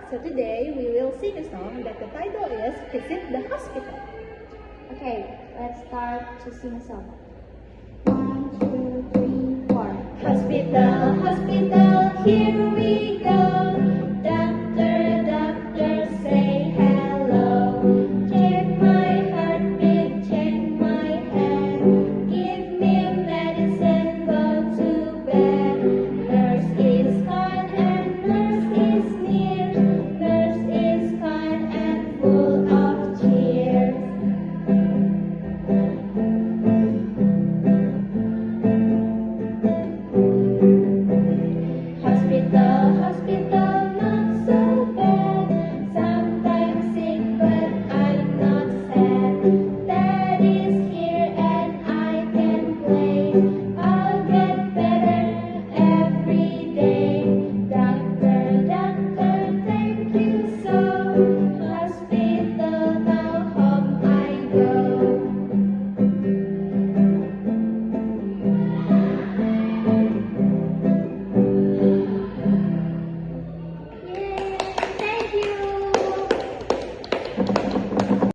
So today we will sing a song that the title is Visit the Hospital. Okay, let's start to sing a song.